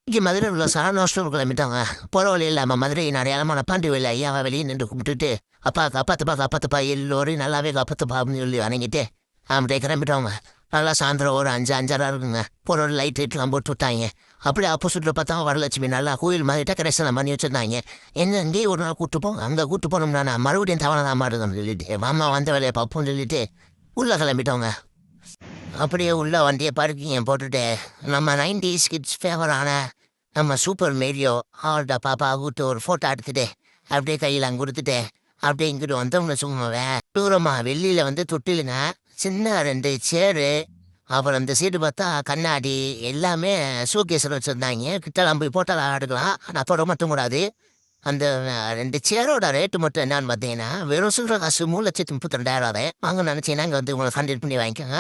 இங்கே மதுரையில் உள்ள சரண ஹாஸ்டல் கிளம்பிட்டாங்க. போகிற வழியில் நம்ம மதுரை அடையாளமான பாண்டி வெளியில் ஐயாவை வெளியே நின்று கும்பிட்டுட்டு அப்பா காப்பாத்துப்பா எல்லோரையும் நல்லாவே காப்பாத்துப்பா அப்படின்னு சொல்லி வணங்கிட்டு அப்படியே கிளம்பிட்டவங்க. நல்லா சாயந்தரம் ஒரு 5 5:30 இருக்குங்க. போகிற ஒரு லைட்லாம் போட்டு விட்டாங்க. அப்படியே ஆப்போசிட்டில் பார்த்தா வரலட்சுமி நல்லா கோயில் மாதிரி டெக்கரேஷன் பண்ணி வச்சுருந்தாங்க. எங்கேயும் ஒரு நாள் கூட்டு போங்க, அங்கே கூட்டு போனோம்னா நான் மறுபடியும் தவணை தான் மாடுதுன்னு சொல்லிட்டு மாமா வந்த வேலையை பார்ப்போம்னு சொல்லிட்டு உள்ளே கிளம்பிட்டோங்க. அப்படியே உள்ள வண்டியை பார்க்கிங்க போட்டுட்டு நம்ம 90s கிட்ஸ் ஃபேவரான நம்ம சூப்பர் மேரியோ அவள்கிட்ட பாப்பா கூட்டு ஒரு ஃபோட்டோ எடுத்துட்டு அப்படியே கையில் அங்கே கொடுத்துட்டு அப்படியே இங்கிட்டு வந்தோம்னு வச்சுக்கோங்க. தூரமாக வெளியில் வந்து தொட்டிலுங்க சின்ன 2 சேரு, அப்புறம் இந்த சீட்டு பார்த்தா கண்ணாடி எல்லாமே ஷோகேஸில் வச்சுருந்தாங்க. கிட்டலாம் போய் போட்டோலாம் எடுக்கலாம், ஆனால் தொட மட்டும் கூடாது. அந்த 2 சேரோட ரேட்டு மட்டும் என்னன்னு பார்த்தீங்கன்னா வெறும் சொல்கிற காசு 3,32,000 வாங்க நினச்சிங்கன்னா இங்கே வந்து உங்களை கண்டக்ட் பண்ணி வாங்கிக்கோங்க.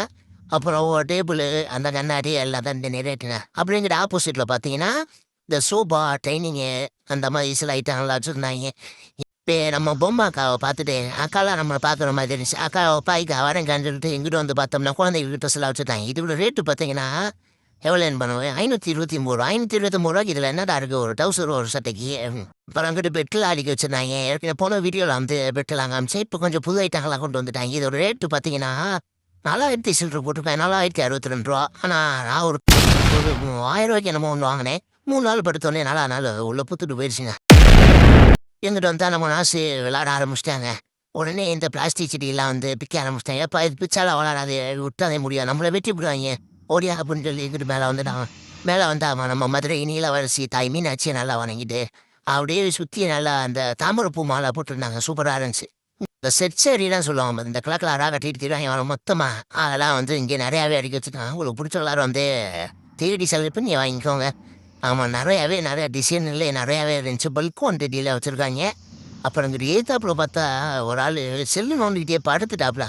அப்புறம் டேபிள் அந்த கண்ணாடி எல்லாம் தான் இந்த ரேட்டுங்க. அப்படிங்கிற ஆப்போசிட்டில் பார்த்தீங்கன்னா இந்த சோபா ட்ரைனிங்கு அந்த மாதிரி சில ஐட்டங்கள்லாம் வச்சுருந்தாங்க. இப்போ நம்ம பொம்மை அக்காவை பார்த்துட்டு அக்காலாம் நம்மளை பார்க்குற மாதிரி இருந்துச்சு. அக்கா பாய்க்கா வரேங்கான்னு சொல்லிட்டு எங்கிட்ட வந்து பார்த்தோம்னா குழந்தைங்க ட்ரெஸ் எல்லாம் வச்சுருந்தாங்க. இதோட ரேட்டு பார்த்தீங்கன்னா எவ்வளோ என்ன பண்ணுவேன், 523 ரூபா. 523 இதில் என்னடா இருக்குது, ஒரு டவுசர் ஒரு சட்டைக்கு. அப்புறம் அங்கிட்டு பெட்டில் அடிக்க வச்சுருந்தாங்க. ஏற்கனவே போன வீடியோவில் வந்து பெட்டெல்லாம் காமிச்சு இப்போ கொஞ்சம் புது ஐட்டங்கள்லாம் கொண்டு வந்துட்டாங்க. இதோட ரேட்டு பார்த்தீங்கன்னா 4,000 சில்லரை போட்டிருக்கேன், 4,062 ரூபா. ஆனால் நான் ஒரு 1000 ரூபாய்க்கு என்னமோ ஒன்று வாங்கினேன். 3 நாள் படுத்தோடனே 4 நாள் உள்ள புத்துட்டு போயிடுச்சுங்க. எங்கிட்ட வந்தா நம்ம நாசு விளாட ஆரம்பிச்சிட்டாங்க. உடனே இந்த பிளாஸ்டிக் செடியெல்லாம் வந்து பிக்க ஆரம்பிச்சிட்டாங்க. எப்போ இது பிச்சாலாம் வளராது, விட்டாதே முடியாது, நம்மளை வெட்டி விடுவாங்க ஓடியா அப்படின்னு சொல்லி எங்கிட்ட மேலே வந்துட்டான். மேலே வந்தாமல் நம்ம மதுரை நீலவரசி தாய் மீனாட்சியை நல்லா வணங்கிட்டு அப்படியே சுற்றி நல்லா அந்த தாமரைப்பூ மாலை போட்டுருந்தாங்க. சூப்பராக இருந்துச்சு. இந்த செட் சேரிலாம் சொல்லுவாங்க, இந்த கலக்கலாராக கட்டிட்டு தருவாங்க மொத்தமாக. அதெல்லாம் வந்து இங்கே நிறையாவே அடிக்க வச்சுருக்காங்க. உங்களுக்கு பிடிச்ச எல்லாரும் வந்து தேடி செலவு பண்ணி வாங்கிக்கோங்க. ஆமாம், நிறையா டிசைன்ல நிறையாவே இருந்துச்சு. பல்க் குவான்டிட்டியில் வச்சுருக்காங்க. அப்புறம் இங்கிட்ட ஏத்தாப்புல பார்த்தா ஒரு ஆள் செல்லு நோண்டிக்கிட்டே படுத்துட்டாப்புல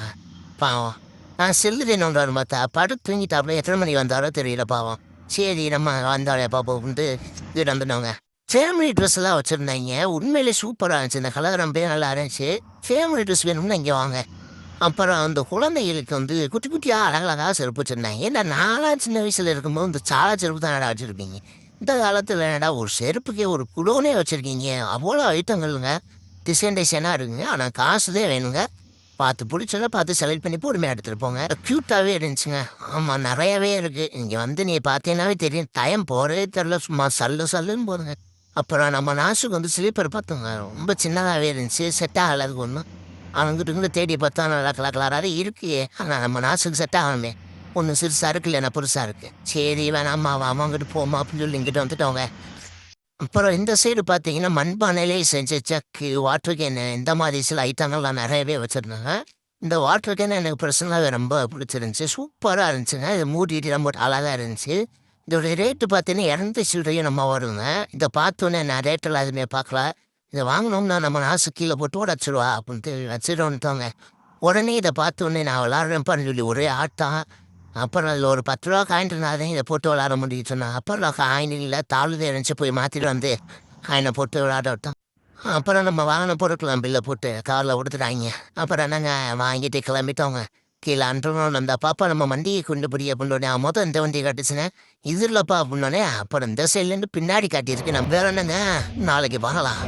பாவம். நான் செல்லுதே நோண்டாரு பார்த்தா படுத்து தூங்கிட்டாப்புல. எத்தனை மணி வந்தாரோ தெரியல பாவம். சரி நம்ம வந்தாலே பார்ப்போம்ட்டு இது வந்துட்டோங்க. ஃபேமிலி ட்ரெஸ் எல்லாம் வச்சுருந்தாங்க. உண்மையிலே சூப்பராக இருந்துச்சு. இந்த கலர் ரொம்ப நல்லா இருந்துச்சு. ஃபேமிலி ட்ரெஸ் வேணும்னு இங்கே வாங்க. அப்புறம் அந்த குழந்தைகளுக்கு வந்து குட்டி குட்டியாக அழகழகாக செருப்பு வச்சுருந்தாங்க. ஏன்னா நான்லாம் சின்ன வயசில் இருக்கும்போது இந்த சாலா செருப்பு தான் என்னடா வச்சுருப்பீங்க. இந்த காலத்தில் என்னடா ஒரு செருப்புக்கே ஒரு குடோனே வச்சுருக்கீங்க. அவ்வளோ ஐட்டங்கள்ங்க, டிசைனாக இருக்குங்க. ஆனால் காசு தான் வேணுங்க. பார்த்து பிடிச்சதை பார்த்து செலக்ட் பண்ணி பொறுமையாக எடுத்துகிட்டு போங்க. க்யூட்டாகவே இருந்துச்சுங்க. ஆமாம், நிறையாவே இருக்குது. இங்கே வந்து நீ பார்த்தீங்கன்னாவே தெரியும், டைம் போகிறதே தெரில, சும்மா சல்லுன்னு போதுங்க. அப்புறம் நம்ம நாசுக்கு வந்து ஸ்லீப்பர் பார்த்தோங்க, ரொம்ப சின்னதாகவே இருந்துச்சு. செட் ஆகலை ஒன்றும். அவங்ககிட்ட தேடி பார்த்தா நல்லா கலராக இருக்கு. ஆனால் நம்ம நாசுக்கு செட் ஆகணுமே. ஒன்று சிறுசாக இருக்கு, இல்லைன்னா புதுசாக இருக்குது. சரி வேணாம்மா அவங்ககிட்ட போமா அப்படின்னு சொல்லி இங்கிட்ட வந்துட்டவங்க. அப்புறம் இந்த சைடு பார்த்தீங்கன்னா மண்பானையிலே செஞ்ச சக்கு, வாட்டர் கேனு இந்த மாதிரி சில ஐட்டங்கள்லாம் நிறையவே வச்சுருந்தாங்க. இந்த வாட்டர் கேன் எனக்கு பர்சனலாகவே ரொம்ப பிடிச்சிருந்துச்சி. சூப்பராக இருந்துச்சுங்க. இது மூடிட்டு ரொம்ப அழகாக இருந்துச்சு. இதோட ரேட்டு பார்த்தீங்கன்னா 200 சில்லறையும் நம்ம வருங்க. இதை பார்த்தோன்னே நான் ரேட்டெல்லாம் எதுவுமே பார்க்கல. இதை வாங்கினோம்னா நம்ம நாசு கீழே போட்டு உடச்சிடுவா அப்படின்ட்டு வச்சுருவோன்ட்டோங்க. உடனே இதை பார்த்தோன்னே நான் விளாட்றேன்ப்பான்னு சொல்லி ஒரே ஆட்டம். அப்புறம் அதில் ஒரு 10 ரூபா காயின் இருந்தாதே இதை போட்டு விளாட முடியும் சொன்னான். அப்புறம் காயின் இல்லை, தாழ்வு இருந்துச்சு, போய் மாற்றிட்டு வந்து காயினை போட்டு விளாட விட்டோம். அப்புறம் நம்ம வாங்கின பொருட்கள் பில்லை போட்டு காரில் கொடுத்துட்டாங்க. அப்புறம் என்னங்க வாங்கிட்டு கிளம்பிட்டோங்க. கீழே அன்றோம் அந்த பாப்பா நம்ம வண்டியை கொண்டு போய் அப்படின்னோடனே மொதல் இந்த வண்டியை காட்டுச்சுனே, இது இல்லைப்பா அப்படின்னோடனே அப்புறம் இந்த சைட்லேருந்து பின்னாடி காட்டியிருக்கு. நம்ம வேற என்னங்க, நாளைக்கு பார்க்கலாம்.